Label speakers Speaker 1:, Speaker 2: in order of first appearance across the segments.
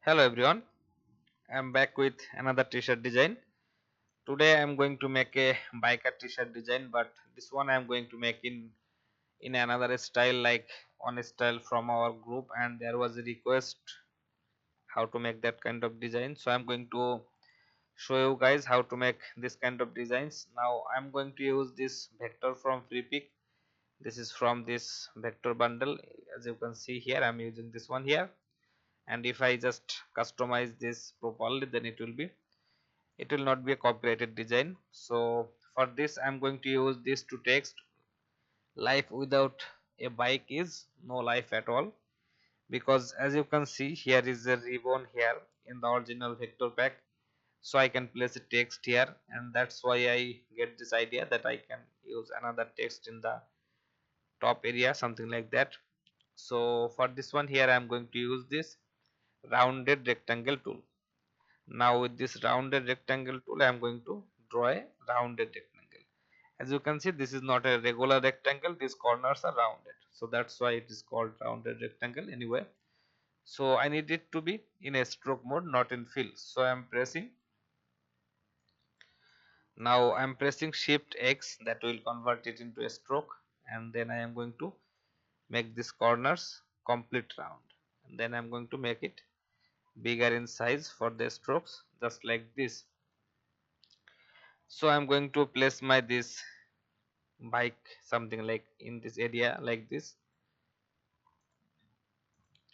Speaker 1: Hello everyone, I'm back with another t-shirt design. Today I'm going to make a biker t-shirt design, but this one I'm going to make in another style, like one style from our group, and there was a request how to make that kind of design. So I'm going to show you guys how to make this kind of designs. Now I'm going to use this vector from FreePic. This is from this vector bundle. As you can see here, I'm using this one here, and if I just customize this properly, then it will not be a copyrighted design. So for this I'm going to use this to text life without a bike is no life at all, because as you can see here is a ribbon here in the original vector pack, so I can place a text here, and that's why I get this idea that I can use another text in the top area, something like that. So for this one here I'm going to use this rounded rectangle tool. Now with this rounded rectangle tool I am going to draw a rounded rectangle. As you can see, this is not a regular rectangle, these corners are rounded, so that's why it is called rounded rectangle anyway. So I need it to be in a stroke mode, not in fill. So I am pressing, now I am pressing shift X, that will convert it into a stroke, and then I am going to make these corners complete round, and then I am going to make it bigger in size for the strokes, just like this. So I am going to place my this bike something like in this area like this,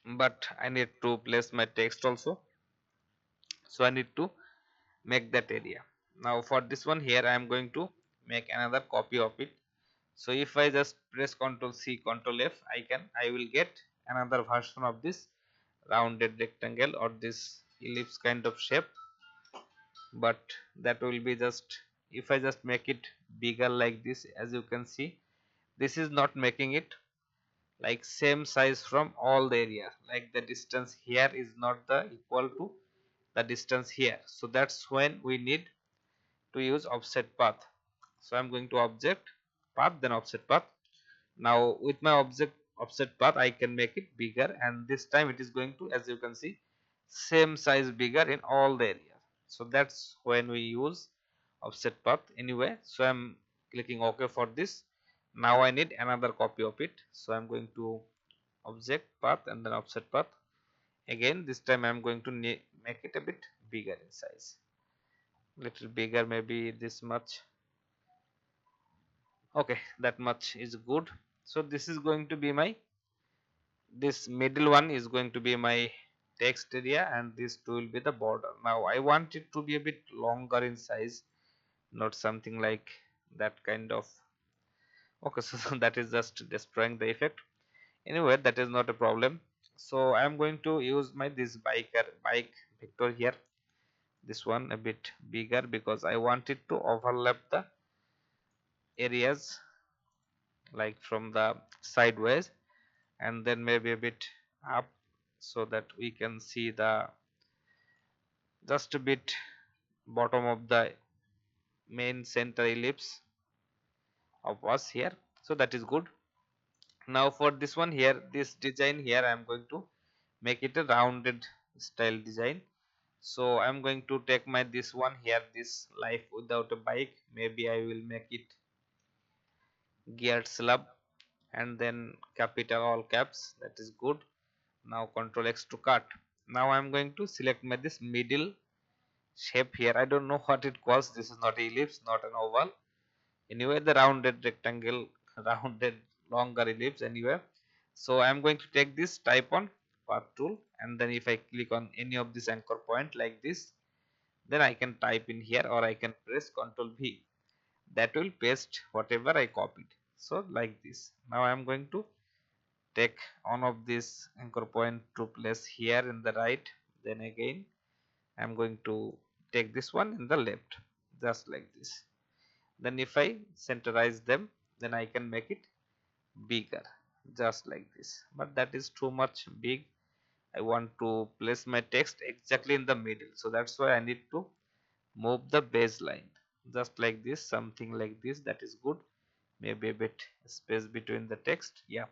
Speaker 1: but I need to place my text also, so I need to make that area. Now for this one here I am going to make another copy of it. So if I just press Ctrl C Ctrl F, I will get another version of this rounded rectangle or this ellipse kind of shape, but that will be just, if I just make it bigger like this, as you can see, this is not making it like same size from all the area, like the distance here is not the equal to the distance here, so that's when we need to use offset path. So I'm going to object path, then offset path. Now with my object offset path I can make it bigger, and this time it is going to, as you can see, same size bigger in all the area. So that's when we use offset path anyway. So I'm clicking OK for this. Now I need another copy of it, so I'm going to object path and then offset path. Again this time I am going to make it a bit bigger in size, little bigger, maybe this much. Okay, that much is good. So this is going to be my, this middle one is going to be my text area, and this two will be the border. Now I want it to be a bit longer in size, not something like that kind of. Okay, so that is just destroying the effect. Anyway, that is not a problem. So I am going to use my this bike vector here, this one a bit bigger, because I want it to overlap the areas like from the sideways, and then maybe a bit up, so that we can see the just a bit bottom of the main center ellipse of us here. So that is good. Now for this one here, this design here, I am going to make it a rounded style design. So I am going to take my this one here, this life without a bike, maybe I will make it geared slab, and then capital all caps, that is good. Now Ctrl X to cut. Now I am going to select my this middle shape here, I don't know what it calls, this is not ellipse, not an oval, anyway the rounded rectangle, rounded longer ellipse anyway. So I am going to take this, type on path tool, and then if I click on any of this anchor point like this, then I can type in here, or I can press Ctrl V, that will paste whatever I copied. So like this. Now I am going to take one of this anchor point to place here in the right, then again I am going to take this one in the left, just like this. Then if I centerize them, then I can make it bigger, just like this, but that is too much big. I want to place my text exactly in the middle, so that's why I need to move the baseline, just like this, something like this, that is good. Maybe a bit space between the text, yeah.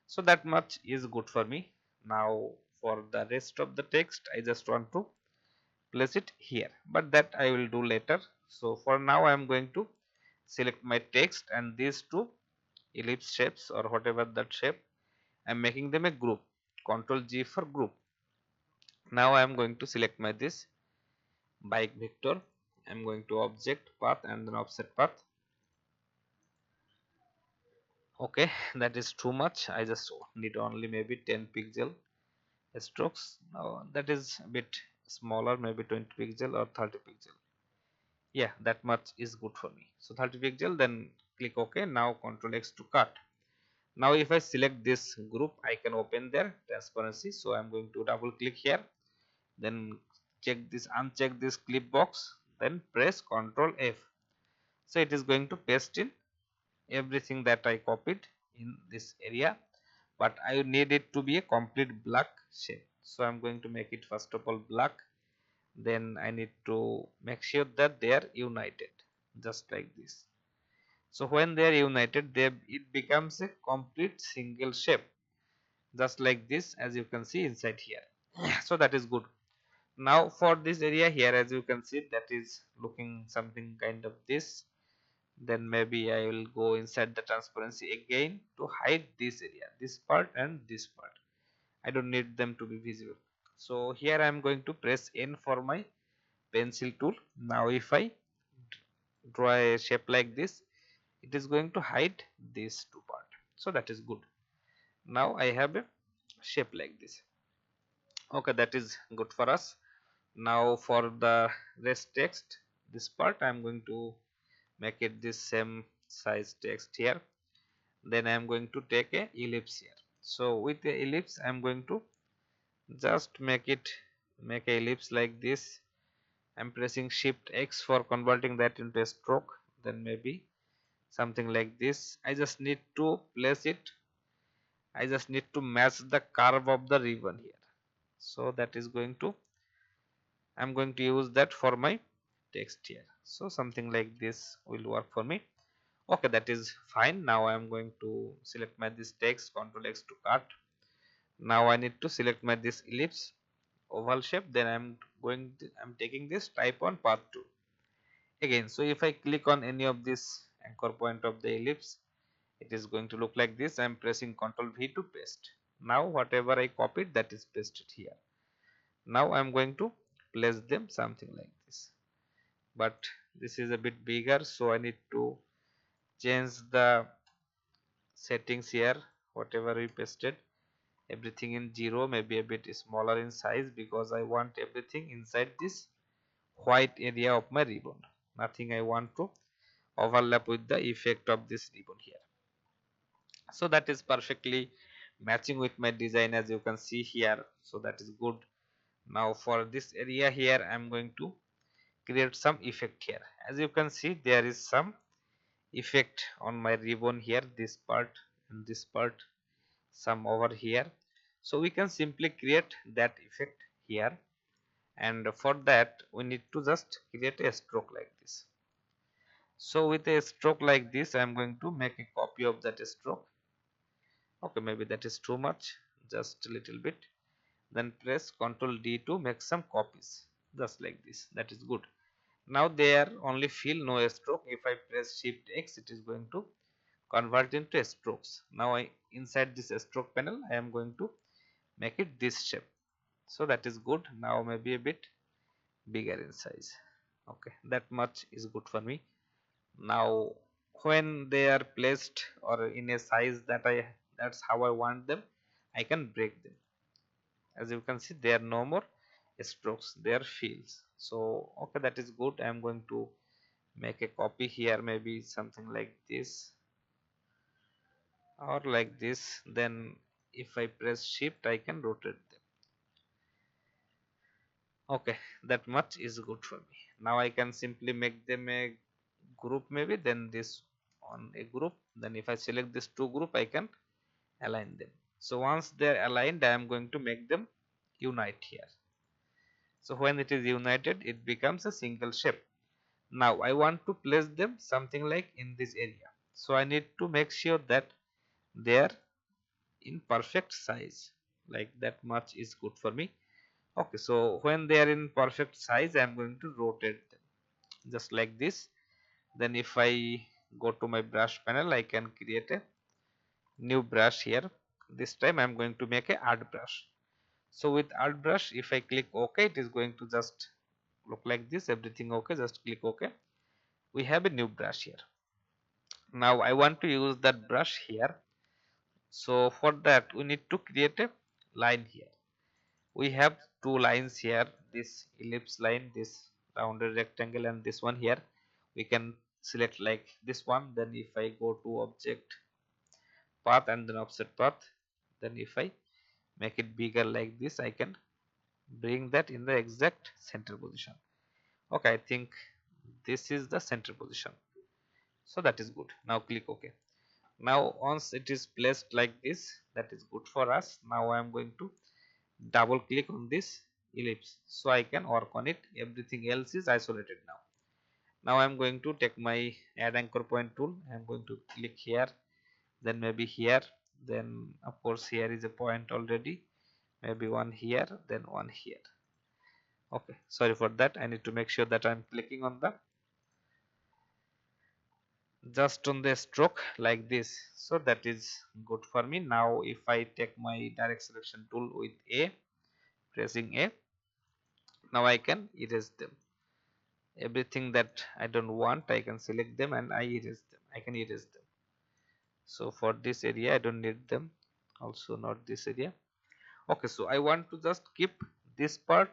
Speaker 1: So that much is good for me. Now for the rest of the text I just want to place it here, but that I will do later. So for now I am going to select my text and these two ellipse shapes or whatever that shape, I am making them a group. Control G for group. Now I am going to select my this bike vector. I am going to object path and then offset path. Okay, that is too much. I just need only maybe 10 pixel strokes. Now that is a bit smaller, maybe 20 pixel or 30 pixel. Yeah, that much is good for me. So 30 pixel, then click OK. Now Control X to cut. Now if I select this group, I can open their transparency. So I'm going to double click here, then uncheck this clip box, then press Control F. So it is going to paste in everything that I copied in this area, but I need it to be a complete black shape. So I'm going to make it first of all black, then I need to make sure that they are united just like this. So when they are united, it becomes a complete single shape just like this, as you can see inside here. So that is good. Now for this area here, as you can see, that is looking something kind of this. Then maybe I will go inside the transparency again to hide this area, this part and this part. I don't need them to be visible. So here I am going to press N for my pencil tool. Now if I draw a shape like this, it is going to hide these two part. So that is good. Now I have a shape like this. Okay, that is good for us. Now for the rest text, this part I am going to make it this same size text here. Then I am going to take a ellipse here. So with the ellipse I am going to just make a ellipse like this. I am pressing Shift X for converting that into a stroke. Then maybe something like this. I just need to place it. I just need to match the curve of the ribbon here. So that is going to, I'm going to use that for my text here. So something like this will work for me. Okay, that is fine. Now I am going to select my this text, Control X to cut. Now I need to select my this ellipse oval shape. Then I'm taking this type on path tool again. So if I click on any of this anchor point of the ellipse, it is going to look like this. I am pressing Ctrl V to paste. Now whatever I copied, that is pasted here. Now I am going to place them something like this, but this is a bit bigger, so I need to change the settings here. Whatever we pasted, everything in 0, maybe a bit smaller in size, because I want everything inside this white area of my ribbon. Nothing I want to overlap with the effect of this ribbon here. So that is perfectly matching with my design, as you can see here. So that is good. Now for this area here, I am going to create some effect here. As you can see, there is some effect on my ribbon here, this part and this part, some over here. So we can simply create that effect here, and for that we need to just create a stroke like this. So with a stroke like this, I am going to make a copy of that stroke. Okay, maybe that is too much, just a little bit. Then press Ctrl D to make some copies, just like this. That is good. Now there only fill, no stroke. If I press Shift X, it is going to convert into strokes. Now inside this stroke panel, I am going to make it this shape. So that is good. Now maybe a bit bigger in size. Okay, that much is good for me. Now when they are placed or in a size that's how I want them, I can break them. As you can see, there are no more strokes, they are fills. So okay, that is good. I am going to make a copy here, maybe something like this or like this. Then if I press Shift, I can rotate them. Okay, that much is good for me. Now I can simply make them a group, maybe then this on a group. Then if I select this two group, I can align them. So once they are aligned, I am going to make them unite here. So when it is united, it becomes a single shape. Now I want to place them something like in this area. So I need to make sure that they are in perfect size. like that much is good for me. Okay, so when they are in perfect size, I am going to rotate them just like this. Then if I go to my brush panel, I can create a new brush here. This time I am going to make a art brush. So with art brush, if I click OK, it is going to just look like this. Everything okay, just click OK. We have a new brush here. Now I want to use that brush here. So for that, we need to create a line here. We have two lines here, this ellipse line, this rounded rectangle, and this one here. We can select like this one. Then if I go to object path and then offset path, then if I make it bigger like this, I can bring that in the exact center position. Okay, I think this is the center position, so that is good. Now click OK. Now once it is placed like this, that is good for us. Now I am going to double click on this ellipse so I can work on it. Everything else is isolated now. Now I am going to take my add anchor point tool. I am going to click here, then maybe here, then of course here is a point already, maybe one here, then one here. Okay, sorry for that. I need to make sure that I am clicking on the just on the stroke like this, so that is good for me. Now if I take my direct selection tool with A, pressing A, now I can erase them. Everything that I don't want, I can select them and I erase them. I can erase them. So for this area I don't need them, also not this area. Okay, so I want to just keep this part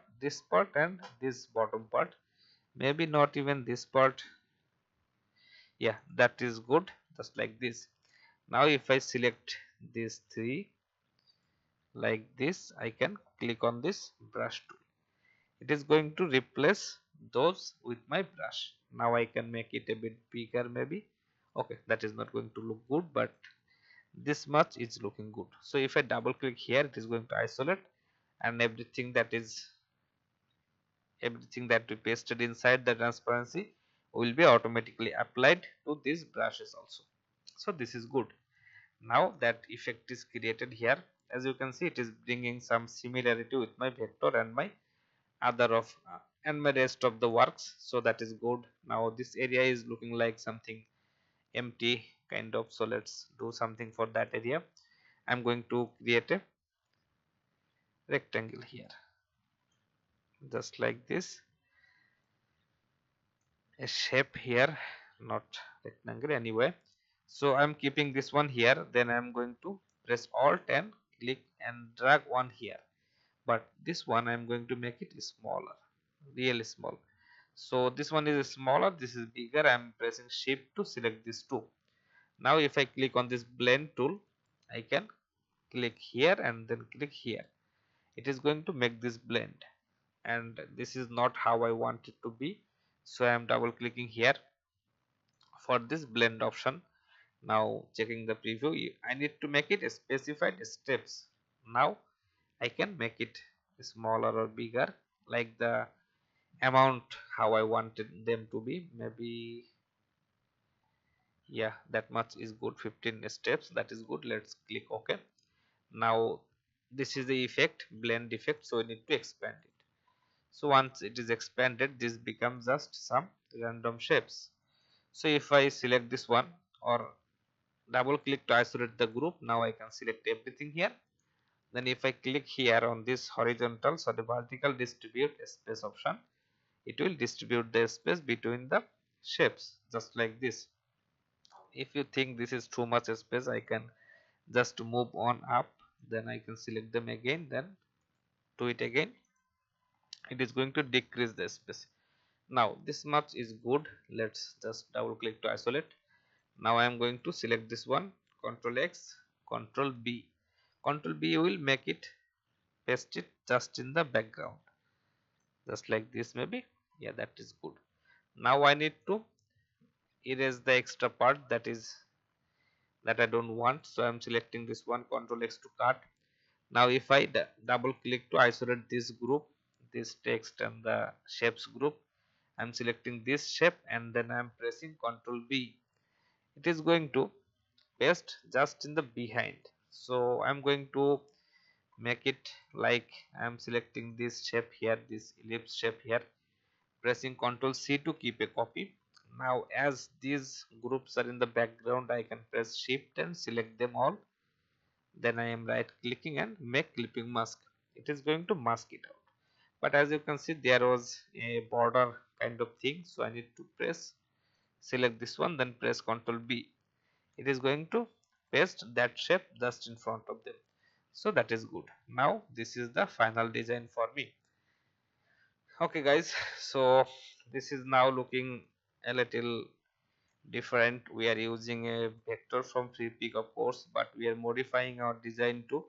Speaker 1: and this bottom part, maybe not even this part. Yeah, that is good, just like this. Now if I select these three like this, I can click on this brush tool. It is going to replace those with my brush. Now I can make it a bit bigger maybe. Okay, that is not going to look good, but this much is looking good. So if I double click here, it is going to isolate, and everything that we pasted inside the transparency will be automatically applied to these brushes also. So this is good. Now that effect is created here, as you can see, it is bringing some similarity with my vector and my other of and my rest of the works, so that is good. Now this area is looking like something empty kind of, so let's do something for that area. I'm going to create a rectangle here just like this, a shape here, not rectangle anyway. So I'm keeping this one here, then I'm going to press alt and click and drag one here, but this one I'm going to make it smaller, really small. So this one is smaller, this is bigger. I'm pressing shift to select these two. Now if I click on this blend tool, I can click here and then click here. It is going to make this blend, and this is not how I want it to be. So I am double clicking here for this blend option. Now checking the preview, I need to make it specified steps. Now I can make it smaller or bigger like the amount how I wanted them to be. Maybe, yeah, that much is good. 15 steps, that is good. Let's click OK. Now this is the effect, blend effect, so we need to expand it. So once it is expanded, this becomes just some random shapes. So if I select this one or double click to isolate the group, now I can select everything here. Then if I click here on this horizontal, so the vertical distribute space option, it will distribute the space between the shapes just like this. If you think this is too much space, I can just move on up, then I can select them again, then do it again. It is going to decrease the space. Now this much is good. Let's just double click to isolate. Now I am going to select this one, Control X, Control B. Control B will make it, paste it just in the background, just like this maybe. Yeah, that is good. Now I need to erase the extra part that I don't want. So I am selecting this one, Control X to cut. Now if I double click to isolate this group, this text and the shapes group, I am selecting this shape and then I am pressing Control B. It is going to paste just in the behind. So I am going to make it like I am selecting this shape here, this ellipse shape here, pressing Ctrl C to keep a copy. Now as these groups are in the background, I can press Shift and select them all. Then I am right clicking and make clipping mask. It is going to mask it out. But as you can see, there was a border kind of thing, so I need to press select this one, then press Ctrl B. It is going to paste that shape just in front of them. So that is good. Now this is the final design for me. Okay guys, so this is now looking a little different. We are using a vector from FreePik of course, but we are modifying our design to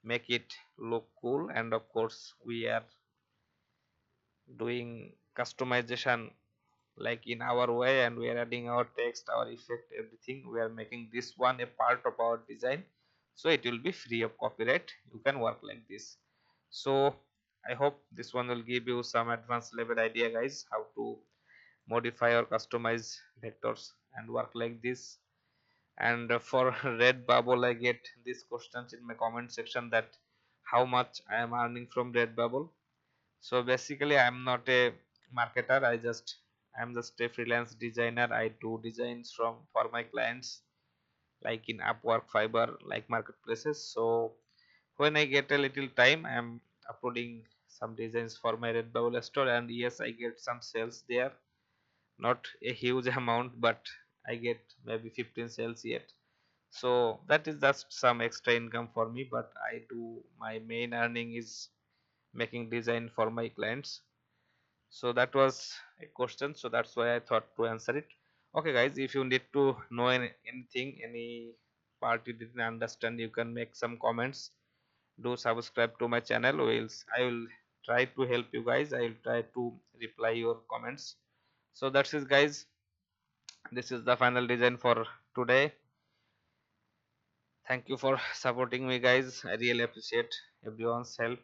Speaker 1: make it look cool, and of course we are doing customization like in our way, and we are adding our text, our effect, everything. We are making this one a part of our design, so it will be free of copyright. You can work like this. So I hope this one will give you some advanced level idea guys, how to modify or customize vectors and work like this. And for red bubble, I get these questions in my comment section that how much I am earning from red bubble. So basically I am not a marketer, I am just a freelance designer. I do designs from for my clients like in Upwork, Fiverr, like marketplaces. So when I get a little time, I am uploading some designs for my Redbubble store, and yes, I get some sales there. Not a huge amount, but I get maybe 15 sales yet. So that is just some extra income for me, but I do my main earning is making design for my clients. So that was a question, so that's why I thought to answer it. Okay guys, if you need to know anything, any part you didn't understand, you can make some comments. Do subscribe to my channel. I will try to help you guys. I will try to reply your comments. So that's it guys, this is the final design for today. Thank you for supporting me guys. I really appreciate everyone's help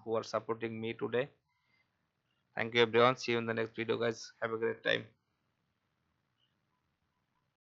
Speaker 1: who are supporting me today. Thank you everyone. See you in the next video guys. Have a great time.